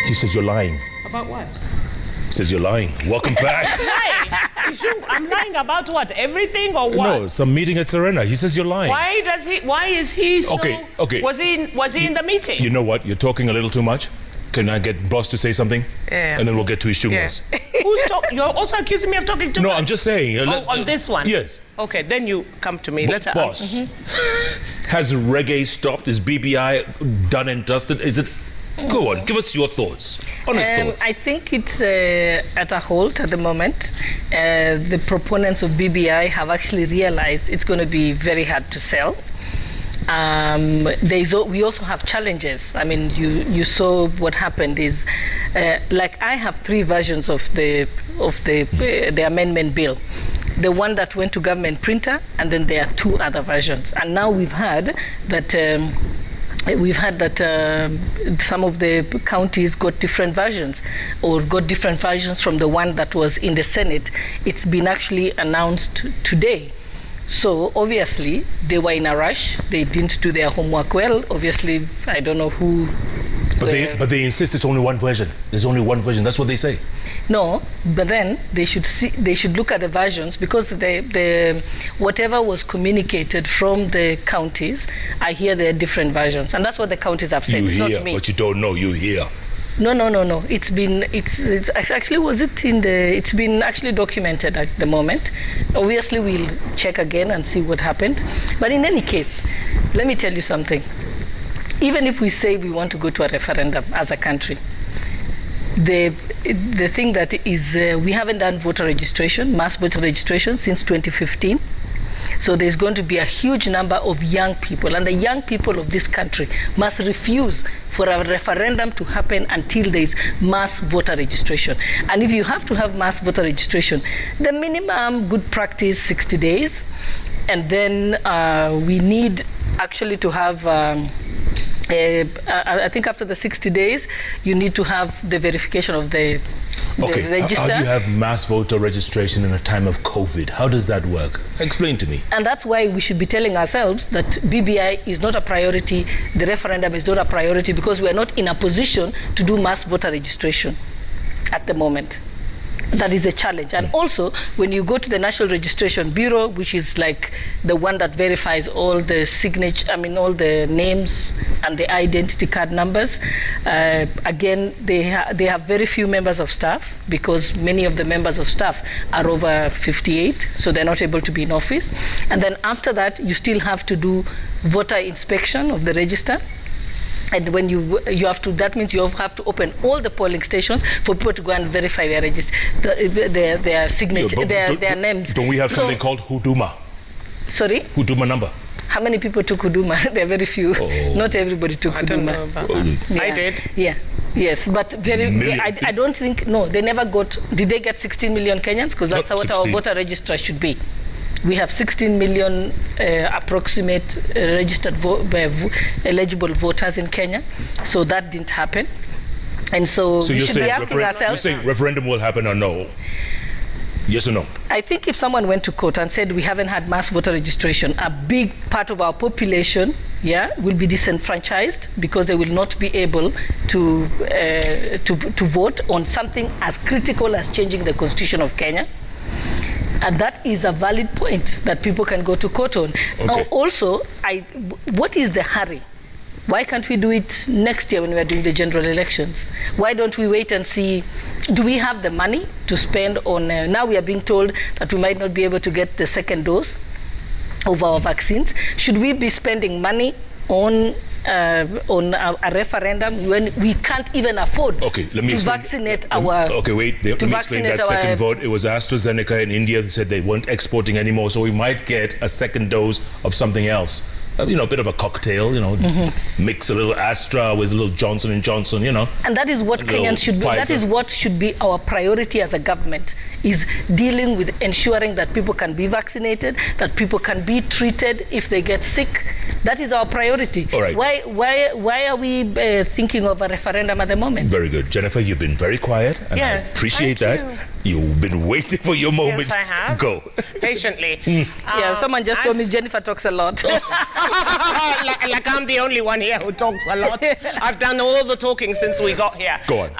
He says you're lying. About what? He says you're lying. Welcome back. I'm lying about what? Everything or what? No, some meeting at Serena. He says you're lying. Why is he so... Okay. Was he in the meeting? You know what? You're talking a little too much. Can I get boss to say something? Yeah. And then we'll get to Ishungwas. Yeah. Who's talking? You're also accusing me of talking too much? No, I'm just saying. On this one? Yes. Okay, then you come to me. Boss, has reggae stopped? Is BBI done and dusted? Is it... Go on, give us your thoughts. Honest thoughts. I think it's at a halt at the moment. The proponents of BBI have actually realized it's going to be very hard to sell. We also have challenges. I mean, you saw what happened is, like I have 3 versions of the amendment bill. The one that went to government printer, and then there are 2 other versions. And now we've heard that some of the counties got different versions, or got different versions from the one that was in the Senate. It's been actually announced today. So obviously they were in a rush. They didn't do their homework well. Obviously, I don't know who. But they insist it's only one version. There's only one version. That's what they say. No, but then they should look at the versions, because whatever was communicated from the counties, I hear there are different versions, and that's what the counties have said. You it's hear, not me. but you don't know. You hear. No. It's been actually documented at the moment. Obviously, we'll check again and see what happened. But in any case, let me tell you something. Even if we say we want to go to a referendum as a country, the thing that is, we haven't done voter registration, mass voter registration, since 2015. So there's going to be a huge number of young people, and the young people of this country must refuse for a referendum to happen until there is mass voter registration. And if you have to have mass voter registration, the minimum good practice 60 days, and then we need actually to have I think after the 60 days, you need to have the verification of the register. How do you have mass voter registration in a time of COVID? How does that work? Explain to me. And that's why we should be telling ourselves that BBI is not a priority, the referendum is not a priority, because we are not in a position to do mass voter registration at the moment. That is the challenge. And also, when you go to the National Registration Bureau, which is like the one that verifies all the all the names and the identity card numbers, again, they have very few members of staff, because many of the members of staff are over 58, so they're not able to be in office. And then after that, you still have to do voter inspection of the register. And when you have to, that means you have to open all the polling stations for people to go and verify their register, their signature, their names. Don't we have something called Huduma? Sorry? Huduma number. How many people took Huduma? There are very few. Oh. Not everybody took Huduma. I don't know about that. Yeah. I did. Yeah. Yes, but I don't think, no, they never got, did they get 16 million Kenyans? Because that's what our voter register should be. We have 16 million approximate registered eligible voters in Kenya, so that didn't happen. And so we should be asking ourselves... You're saying referendum will happen or no? Yes or no? I think if someone went to court and said we haven't had mass voter registration, a big part of our population, will be disenfranchised, because they will not be able to vote on something as critical as changing the constitution of Kenya. And that is a valid point that people can go to court on. Okay. Now, also, what is the hurry? Why can't we do it next year when we are doing the general elections? Why don't we wait and see, do we have the money to spend on, now we are being told that we might not be able to get the second dose of our vaccines. Should we be spending money on a referendum when we can't even afford to vaccinate our... Okay, wait, let me explain that second vote. It was AstraZeneca in India that said they weren't exporting anymore, so we might get a second dose of something else. A bit of a cocktail, mix a little Astra with a little Johnson & Johnson, And that is what Kenyans should be. Pfizer. That is what should be our priority as a government, is dealing with ensuring that people can be vaccinated, that people can be treated if they get sick. That is our priority. All right. Why are we thinking of a referendum at the moment? Very good. Jennifer, you've been very quiet, and yes, I appreciate that. You. You've been waiting for your moment. Yes, I have. Go. Patiently. Yeah, someone just told me Jennifer talks a lot. like I'm the only one here who talks a lot. I've done all the talking since we got here. Go on.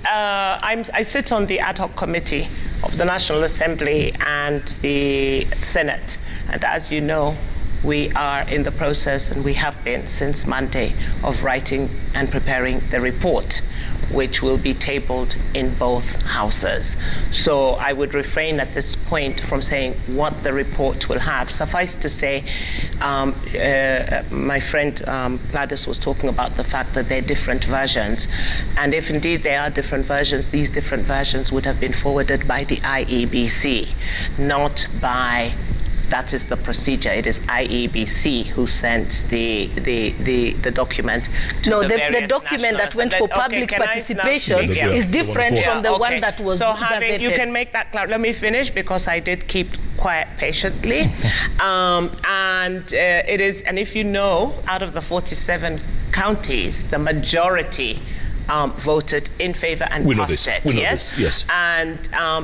I sit on the ad hoc committee of the National Assembly and the Senate. And as you know, we are in the process, and we have been since Monday, of writing and preparing the report, which will be tabled in both houses. So I would refrain at this point from saying what the report will have. Suffice to say, my friend Gladys was talking about the fact that there are different versions. And if indeed there are different versions, these different versions would have been forwarded by the IEBC, not by... That is the procedure. It is IEBC who sent the document to the various the document that went for public participation is different from the one that was gazetted. You can make that clear. Let me finish, because I did keep quiet patiently. It is, and if you know, out of the 47 counties, the majority voted in favor and passed it. Yes. And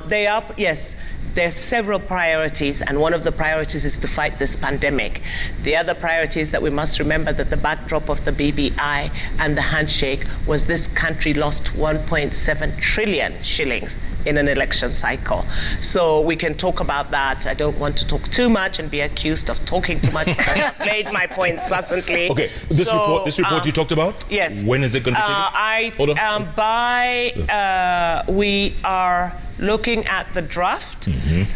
they are, yes. There's several priorities, and one of the priorities is to fight this pandemic. The other priority is that we must remember that the backdrop of the BBI and the handshake was this country lost 1.7 trillion shillings in an election cycle. So we can talk about that. I don't want to talk too much and be accused of talking too much, because I've made my point succinctly. Okay, this report you talked about? Yes. When is it going to be taken? We are looking at the draft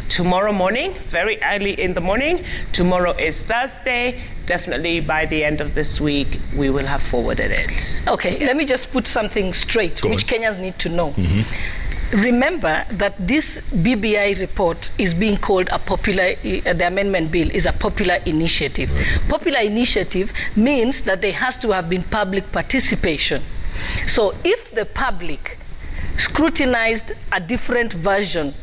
tomorrow morning, very early in the morning. Tomorrow is Thursday. Definitely by the end of this week, we will have forwarded it. Okay, let me just put something straight, which Kenyans need to know. Remember that this BBI report is being called a popular, the amendment bill is a popular initiative. Popular initiative means that there has to have been public participation. So if the public scrutinized a different version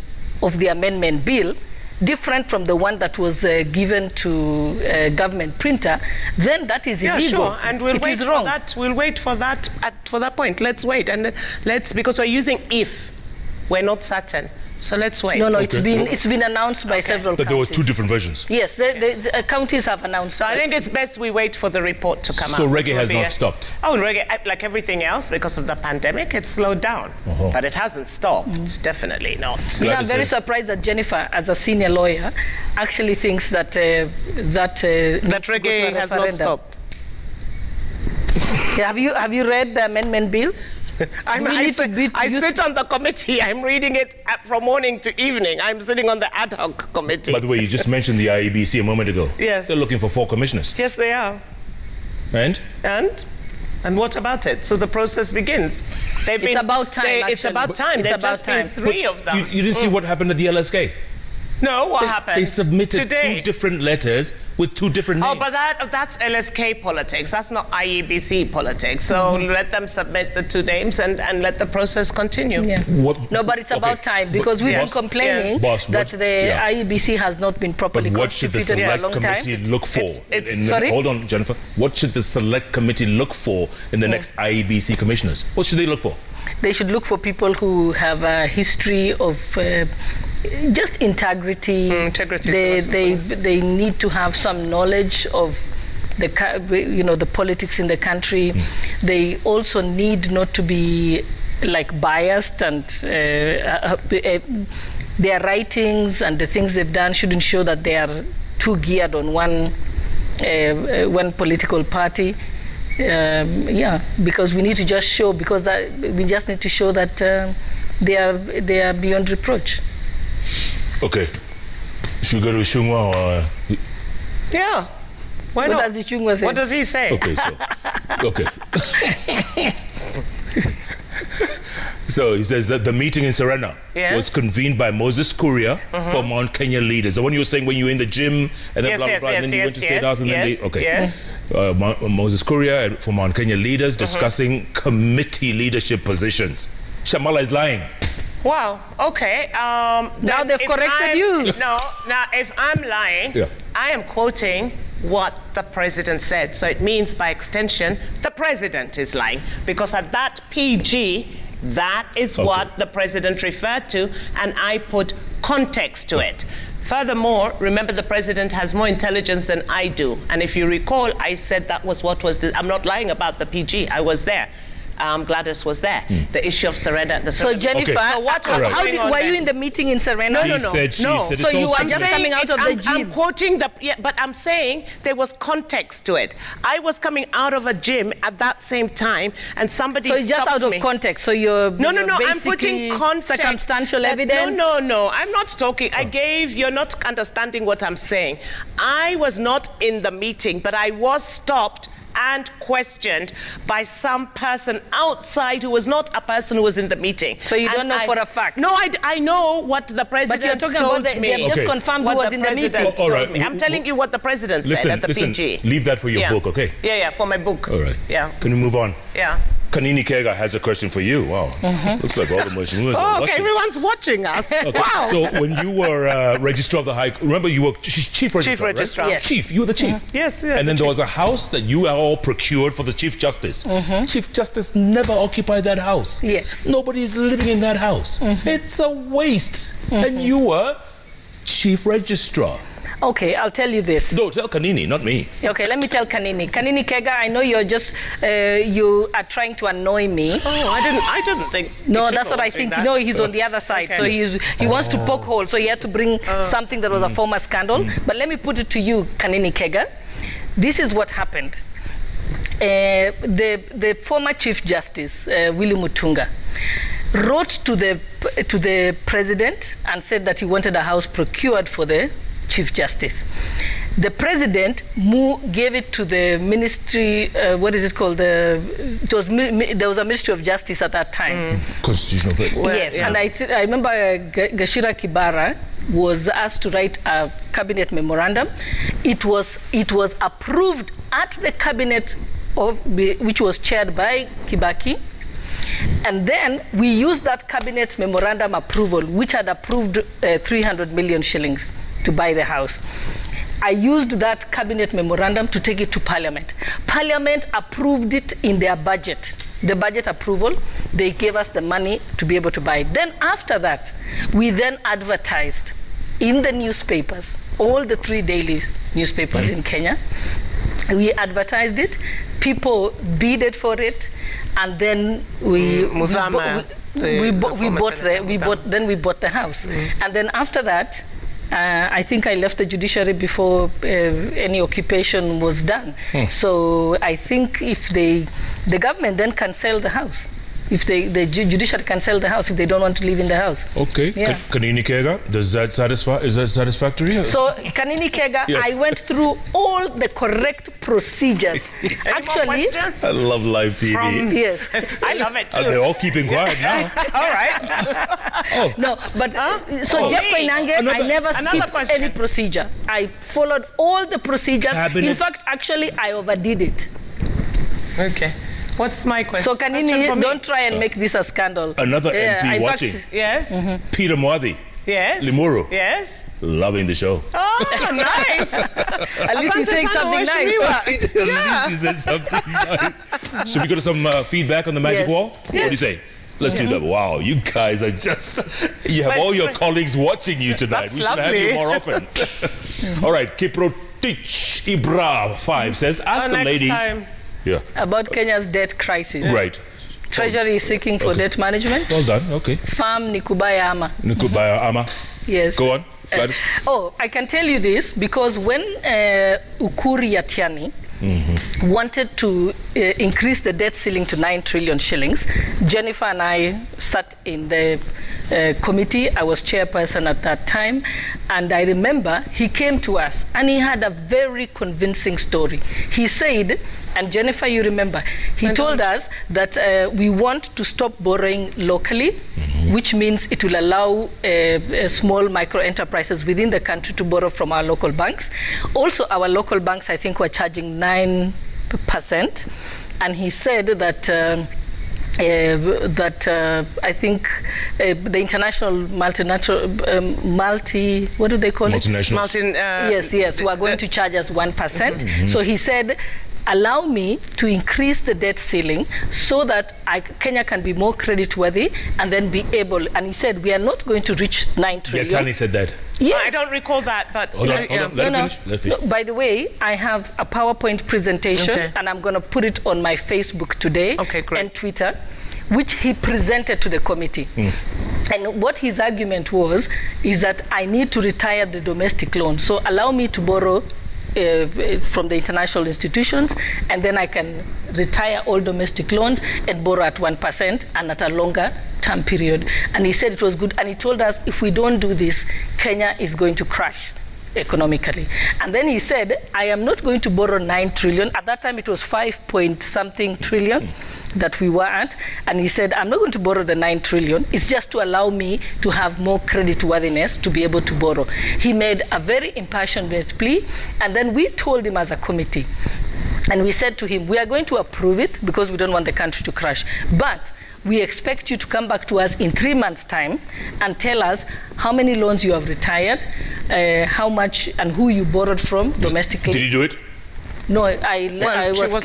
of the amendment bill, different from the one that was given to government printer, then that is illegal. Sure, and we'll wait for that. We'll wait for that for that point. Let's wait, and because we're using if. We're not certain. So let's wait. No, it's been announced by several counties. There were two different versions. Yes, the counties have announced. So I think it's best we wait for the report to come out. So reggae has not stopped? Oh, reggae, like everything else, because of the pandemic, it's slowed down. But it hasn't stopped. Definitely not. I'm very surprised that Jennifer, as a senior lawyer, actually thinks that that reggae has not stopped. Have you read the amendment bill? I sit on the committee. I'm reading it from morning to evening. I'm sitting on the ad hoc committee. By the way, you just mentioned the IEBC a moment ago. Yes. They're looking for 4 commissioners. Yes, they are. And what about it? So the process begins. It's about time. It's about time. There've just been 3 of them. You didn't see what happened at the LSK? No, what happened? They submitted today? 2 different letters with 2 different names. Oh, but that's LSK politics. That's not IEBC politics. So let them submit the 2 names and let the process continue. Yeah. No, but it's about time, because we've been complaining that the IEBC has not been properly constituted for a long time. What should the select committee look for? Sorry? Hold on, Jennifer. What should the select committee look for in the next IEBC commissioners? What should they look for? They should look for people who have a history of just integrity. They need to have some knowledge of the politics in the country. They also need not to be like biased, and their writings and the things they've done shouldn't show that they are too geared on one political party. Because we need to just show, we just need to show that they are beyond reproach. Okay. Should we go to Ishungwa or? Yeah. Why not? What does Ishungwa say? What does he say? Okay, so he says that the meeting in Serena was convened by Moses Kuria for Mount Kenya leaders. The one you were saying when you were in the gym and then and then you went to State House and then Moses Kuria for Mount Kenya leaders discussing committee leadership positions. Shamala is lying. Wow, okay. Now they've corrected you. No, now if I'm lying, I am quoting what the president said. So it means by extension, the president is lying. Because at that PG, That is what the president referred to, and I put context to it. Furthermore, remember the president has more intelligence than I do. And if you recall, I said that was what was, I'm not lying about the PG, I was there. Gladys was there. The issue of surrender. So Jennifer, so what was going on? Were you in the meeting in Serena? No. So you were just coming out of the gym. I'm quoting the, but I'm saying there was context to it. I was coming out of a gym at that same time, and somebody stops me. So just out of context. So you're no. I'm putting context. Circumstantial evidence. No. I'm not talking. You're not understanding what I'm saying. I was not in the meeting, but I was stopped and questioned by some person outside who was not a person who was in the meeting. So you don't know for a fact? No, I know what the president told me. They have just confirmed who was in the meeting. All right. I'm telling you what the president said at the PG. Leave that for your book, okay? Yeah, for my book. All right. Yeah. Can we move on? Yeah. Kanini Kega has a question for you. Wow. Looks like all the Muslims are watching. Everyone's watching us. Okay. Wow. So when you were registrar of the High, remember you were chief registrar, Chief registrar. Right? Yes. Chief, you were the chief. Yes. And then there was a house that you all procured for the Chief Justice. Chief Justice never occupied that house. Yes. Nobody is living in that house. It's a waste. And you were chief registrar. Okay, I'll tell you this. No, tell Kanini, not me. Okay, let me tell Kanini. Kanini Kega, I know you're just, you are trying to annoy me. Oh, I didn't think. No, that's what I think. You know, he's on the other side. Okay. So he wants to poke holes. So he had to bring something that was a former scandal. But let me put it to you, Kanini Kega. This is what happened. The former Chief Justice, Willy Mutunga, wrote to the president and said that he wanted a house procured for the Chief Justice. The president gave it to the ministry, what is it called? There was a Ministry of Justice at that time. Constitutional affairs. Yes, and I remember Gashira Kibara was asked to write a cabinet memorandum. It was approved at the cabinet, which was chaired by Kibaki. And then we used that cabinet memorandum approval, which had approved 300 million shillings to buy the house. I used that cabinet memorandum to take it to Parliament. Parliament approved it in their budget. The budget approval, they gave us the money to be able to buy it. Then after that, we then advertised in the newspapers, all the 3 daily newspapers in Kenya. We advertised it, people bidded for it, and then we bought the house. And then after that, I think I left the judiciary before any occupation was done. So I think if the government then can sell the house, if the judiciary can sell the house if they don't want to live in the house. Okay. Yeah. Kanini Kega, does that satisfy? Is that satisfactory? So Kanini Kega, yes. I went through all the correct procedures. Actually, I love live TV. Yes, I love it too. And they're all keeping quiet now. All right. No, but so Jeff Koinange, I never skipped any procedure. I followed all the procedures. In fact, actually, I overdid it. Okay. What's my question? So Kanini, don't try and make this a scandal. Another MP watching. Yes. Peter Mwadi. Yes. Limuru. Yes. Loving the show. Oh, nice. At least he's saying something nice. At least he said something nice. Should we go to some feedback on the magic wall? Yes. What do you say? Let's do that. Wow, you guys are just... You have all your colleagues watching you tonight. We should have you more often. All right, Kiprotich Ibra 5 says, ask the ladies... Yeah. About Kenya's debt crisis. Right. Treasury is seeking for debt management. Well done, okay. Farm Nikubaya Ama. Nikubaya Ama. Yes. Go on. I can tell you this because when Ukuri Yatiani wanted to increase the debt ceiling to 9 trillion shillings, Jennifer and I sat in the committee. I was chairperson at that time, and I remember he came to us and he had a very convincing story. He said, and Jennifer, you remember, he told us that we want to stop borrowing locally, which means it will allow small micro enterprises within the country to borrow from our local banks. Also, our local banks, I think, were charging 9%. And he said that I think the international what do they call it? Multinationals. Yes, we are going to charge us 1%. So he said, allow me to increase the debt ceiling so that Kenya can be more creditworthy and then be able, and he said, we are not going to reach 9 trillion. Yatani said that. Yes. I don't recall that, but... Hold on. Let her finish. By the way, I have a PowerPoint presentation, and I'm going to put it on my Facebook today and Twitter, which he presented to the committee. And what his argument was, is that I need to retire the domestic loan. So allow me to borrow from the international institutions, and then I can retire all domestic loans and borrow at 1% and at a longer term period. And he said it was good. And he told us if we don't do this, Kenya is going to crash economically. And then he said, I am not going to borrow 9 trillion. At that time, it was 5-point-something trillion that we were at. And he said, I'm not going to borrow the 9 trillion. It's just to allow me to have more creditworthiness to be able to borrow. He made a very impassioned plea. And then we told him as a committee, and we said to him, we are going to approve it because we don't want the country to crash. But we expect you to come back to us in 3 months' time and tell us how many loans you have retired, how much and who you borrowed from domestically. Did you do it? No, I was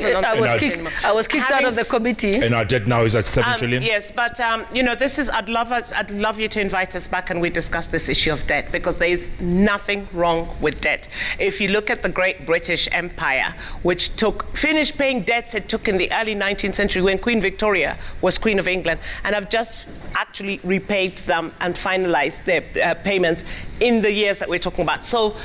kicked out of the committee. And our debt now is at 7 trillion? Yes, but, you know, this is, I'd love you to invite us back and we discuss this issue of debt, because there is nothing wrong with debt. If you look at the Great British Empire, which finished paying debts it took in the early 19th century when Queen Victoria was Queen of England, and have just actually repaid them and finalized their payments in the years that we're talking about. So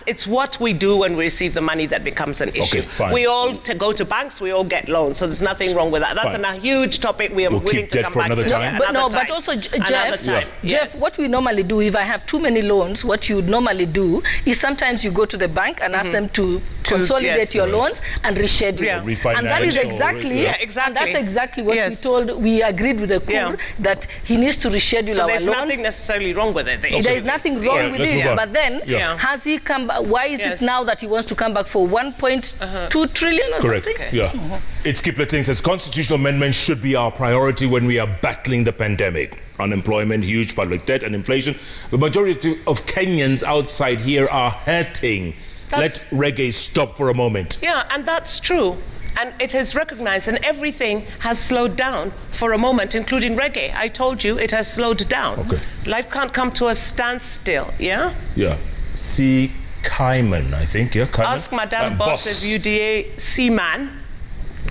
it's what we do when we receive the money that becomes an issue. Okay, fine. We all go to banks, we all get loans, so there's nothing wrong with that. That's a huge topic we are willing to come back to time. But also, Jeff, what we normally do, if I have too many loans, what you would normally do is sometimes you go to the bank and ask them to consolidate your loans and reschedule. Refinance. And that is exactly, and that's exactly what we agreed with the Kur, that he needs to reschedule our loans. So there's nothing necessarily wrong with it. There is nothing wrong with it. But then, has he come back? Why is it now that he wants to come back for 1.2 trillion or something? Yeah. It's Kipleting says constitutional amendments should be our priority when we are battling the pandemic. Unemployment, huge public debt and inflation. The majority of Kenyans outside here are hurting. Let reggae stop for a moment. Yeah, and that's true. And it is recognized, and everything has slowed down for a moment, including reggae. I told you it has slowed down. Okay. Life can't come to a standstill, yeah? Yeah. C. Kaiman, I think, yeah? Kaiman? Ask Madame Boss of UDA, Seaman.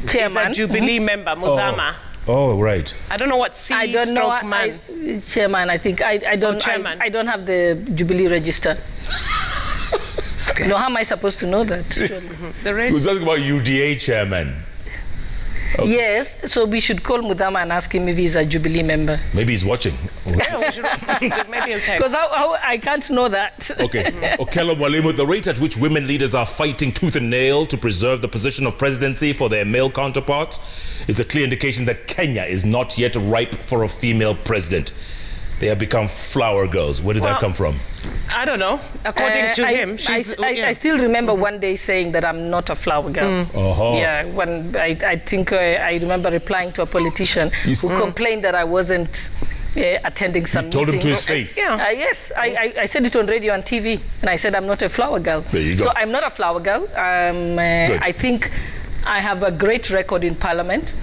Chairman. He's a Jubilee member, Mudama. Oh, right. I don't know what C stroke man. Chairman, I think. I don't have the Jubilee register. Okay. No, how am I supposed to know that? Who's asking about UDA chairman? Okay. Yes, so we should call Mudama and ask him if he's a Jubilee member. Maybe he's watching. Yeah, we should, maybe he'll text. Because I can't know that. Okay. Okello Mwalimu, the rate at which women leaders are fighting tooth and nail to preserve the position of presidency for their male counterparts is a clear indication that Kenya is not yet ripe for a female president. They have become flower girls. Where did that come from? I don't know. According to him, I still remember one day saying that I'm not a flower girl. Yeah, when I think I remember replying to a politician who complained that I wasn't attending some meeting. Told him to his face. Yes, I said it on radio and TV, and I said I'm not a flower girl. There you go. So I'm not a flower girl. I think I have a great record in Parliament.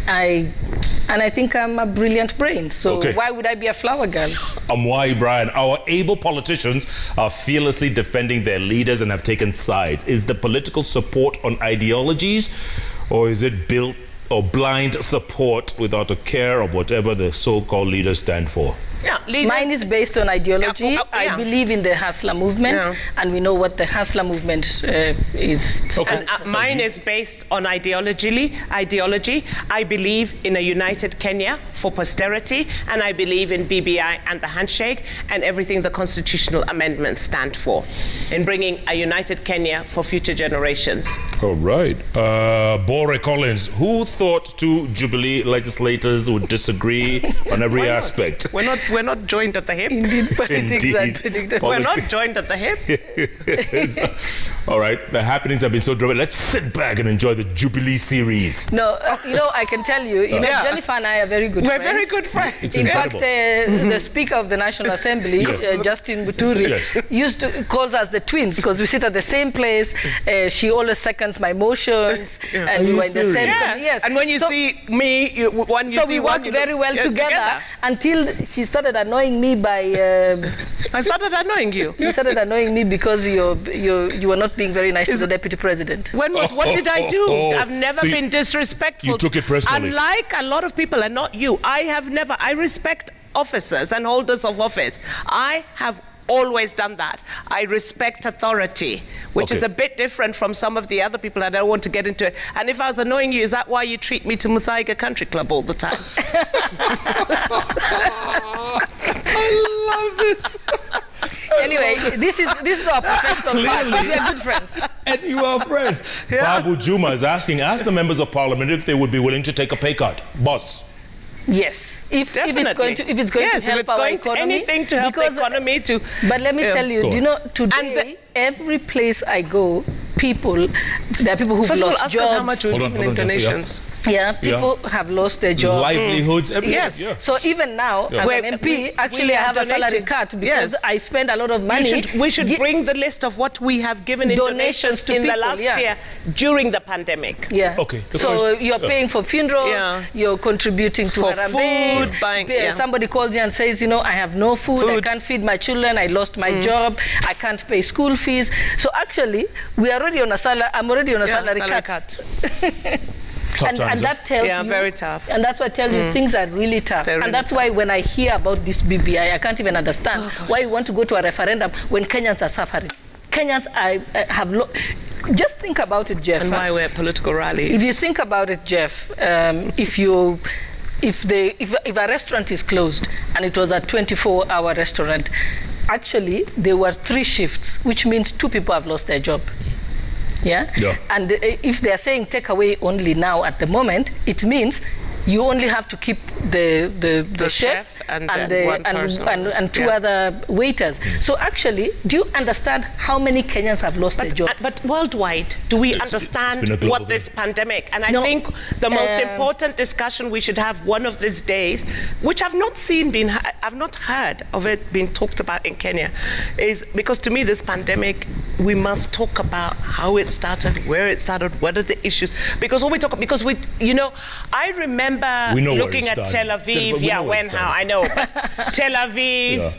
And I think I'm a brilliant brain. So why would I be a flower girl? Why, Brian? Our able politicians are fearlessly defending their leaders and have taken sides. Is the political support on ideologies, or is it built or blind support without a care of whatever the so-called leaders stand for? Yeah, mine is based on ideology. I believe in the Hustler movement, and we know what the Hustler movement is. And mine is based on ideology. I believe in a united Kenya for posterity, and I believe in BBI and the handshake and everything the constitutional amendments stand for, in bringing a united Kenya for future generations. All right. Bore Collins, who thought two Jubilee legislators would disagree on every aspect? We're not We're not joined at the hip. Indeed, politics Indeed. unpredictable. We're not joined at the hip. All right, the happenings have been so dramatic. Let's sit back and enjoy the Jubilee series. No, I can tell you, Yeah. Jennifer and I are very good We're friends. very good friends. It's In incredible. fact, the Speaker of the National Assembly, Yes. Justin Buturi, Yes. used to calls us the twins because we sit at the same place. She always seconds my motions, and we were in the same. Yeah. Yes. And when you see me, we work very well together until she started annoying me by. I started annoying you. You started annoying me because you were not being very nice to the Deputy President. What did I do? I've never So been disrespectful. you took it personally. Unlike a lot of people, and not you, I respect officers and holders of office. I have always done that. I respect authority, which is a bit different from some of the other people. I don't want to get into it. And if I was annoying you, is that why you treat me to Muthaiga Country Club all the time? I love this. Anyway, this is our professional part. We are good friends. And you are friends. Babu Juma is asking, ask the members of parliament if they would be willing to take a pay cut. Boss. Yes, if it's going to yes, help our economy, anything to help the economy to. But let me tell you, you know, today And every place I go, there are people who've First of all, lost ask jobs. us how much we've given in donations. Yeah, people have lost their job. Livelihoods, everything. Yes. Yeah. So even now, as an MP, actually I have a salary cut because I spend a lot of money. We should bring the list of what we have given in donations to in people, the last year during the pandemic. Yeah. Okay. So you're paying for funerals, you're contributing to for Harambee, food, buying. Somebody calls you and says, you know, I have no food, I can't feed my children, I lost my job, I can't pay school fees. So actually, we are already on a salary. I'm already on a salary cut. And that tells you, very tough. And that's why I tell you things are really tough. And that's why when I hear about this BBI, I can't even understand why you want to go to a referendum when Kenyans are suffering. Kenyans have just think about it, Jeff. And why we're political rallies. If you think about it, Jeff, if a restaurant is closed and it was a 24-hour restaurant, actually there were 3 shifts, which means 2 people have lost their job. Yeah? And if they're saying take away only now at the moment, it means you only have to keep the chef and 2 other waiters. So actually, do you understand how many Kenyans have lost their jobs? But worldwide, do we understand what this pandemic? And I think the most important discussion we should have one of these days, which I've not heard of it being talked about in Kenya, is because to me this pandemic, we must talk about how it started, where it started, what are the issues. Because when we talk, I remember looking at Tel Aviv, I know, but Tel Aviv,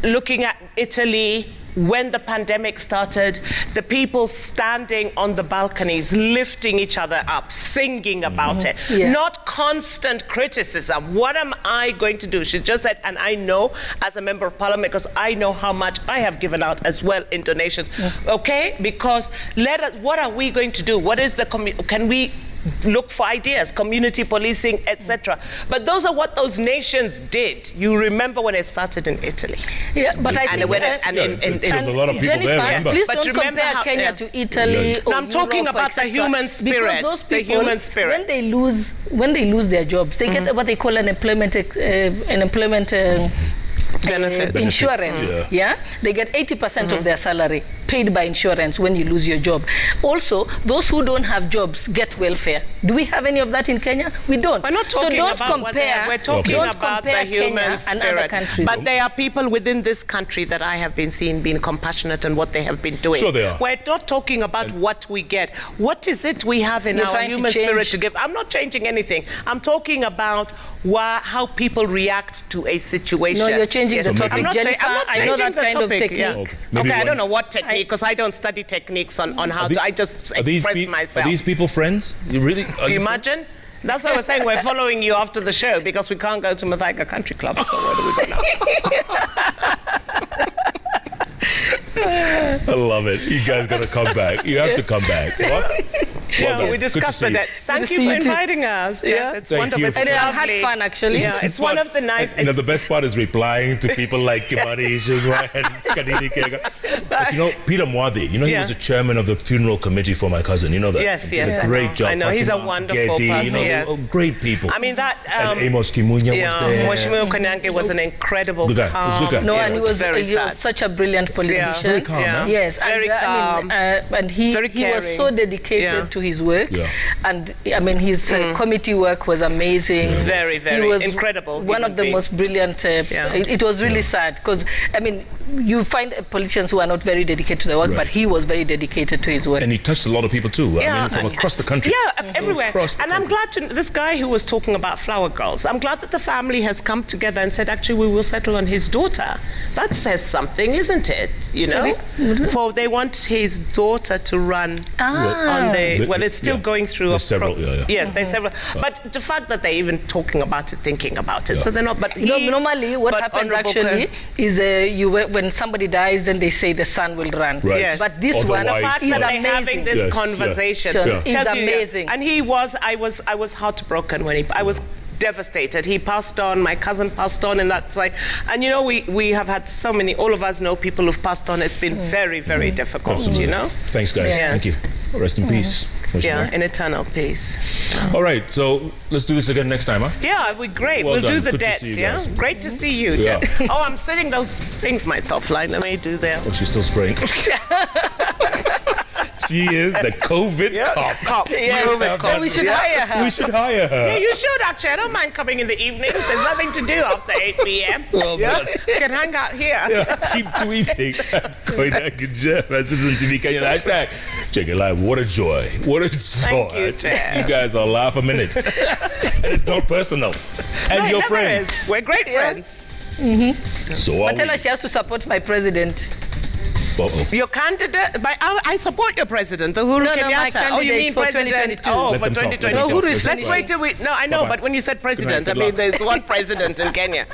looking at Italy, when the pandemic started, the people standing on the balconies, lifting each other up, singing about it. Not constant criticism. What am I going to do? She just said, and I know as a member of parliament, because I know how much I have given out as well in donations. Okay? Because what are we going to do? What is can we look for ideas, community policing, etc. But those are what those nations did. You remember when it started in Italy. Yeah, but I think a lot of people there, remember. Please don't compare Kenya to Italy or I'm talking about the human spirit. Because those people, when they lose their jobs, they get what they call an employment benefit insurance. Yeah, they get 80% of their salary paid by insurance when you lose your job. Also, those who don't have jobs get welfare. Do we have any of that in Kenya? We don't. We're not talking about compare. We're talking about the human spirit. And other countries. But there are people within this country that I have been seeing being compassionate and what they have been doing. Sure they are. We're not talking about what we get. What is it we have in our human spirit to give? I'm not changing anything. I'm talking about how people react to a situation. No, you're changing the topic, Jennifer. I'm not changing I know that kind of technique. Okay, I don't know what technique, because I don't study techniques on how to. I just express myself. Are these people friends? You really? Imagine? That's why we're saying we're following you after the show, because we can't go to Muthaiga Country Club. So where do we go now? I love it. You guys got to come back. You have to come back. What? Yeah, we discussed the debt. Thank you for inviting us. Yeah, it's wonderful. And I've had fun, actually. Yeah, it's one of the nice... You know, the best part is replying to people like Kimari Ishungwa and Kadiri Kega. But you know, Peter Mwadi, you know, he was the chairman of the funeral committee for my cousin. You know that? Yes, he did a great job. I know, he's a wonderful person. You know, great people. I mean, that... and Amos Kimunya was there. Mweshimiwa Konyange was an incredible, good guy. calm... No, and he was very such a brilliant politician. Very calm, Yes, very calm. And he was so dedicated to his work. And I mean, his committee work was amazing. Very, very he was incredible. One of the most brilliant. It was really sad because, I mean, you find politicians who are not very dedicated to their work, but he was very dedicated to his work. And he touched a lot of people too. I mean, from across the country. Yeah, everywhere. And I'm glad to, this guy who was talking about flower girls, I'm glad that the family has come together and said, actually, we will settle on his daughter. That says something, isn't it? You know? For they want his daughter to run on the, well, it's still going through there's several, Yes, there's several. But the fact that they're even talking about it, thinking about it, so they're not, but he... Normally, what happens actually is when somebody dies, then they say the son will run. Right. Yes. But this one, the fact that they're having this conversation is amazing. And he was, I was heartbroken when I was devastated. He passed on, my cousin passed on, and that's like, and you know, we have had so many, all of us know people who've passed on. It's been very, very difficult, you know? Thanks, guys. Thank you. Rest in peace. Yeah, in eternal peace. All right, so let's do this again next time, huh? Yeah, it'd be great. Well we'll done. do the Good to debt, see you guys. Great to see you. Oh, I'm sitting, those things might stop flying. Let me do that. Oh, she's still spraying. She is the COVID cop. Yeah. We should hire her. We should hire her. Yeah, you should actually. I don't mind coming in the evenings. There's nothing to do after 8 p.m. Well, you can hang out here. Keep tweeting. Citizen TV Kenya. Hashtag JKLive. What a joy. What a joy. Thank you, Jeff. You guys are laugh a minute. And it's not personal. And your friends. We're great friends. So but tell her she has to support my president. Your candidate, I support your president, Uhuru Kenyatta. Oh, you mean for president? 2022. Oh, for 2022. No, Uhuru is Let's wait till we. No, I know, but when you said president, I mean, there's one president in Kenya.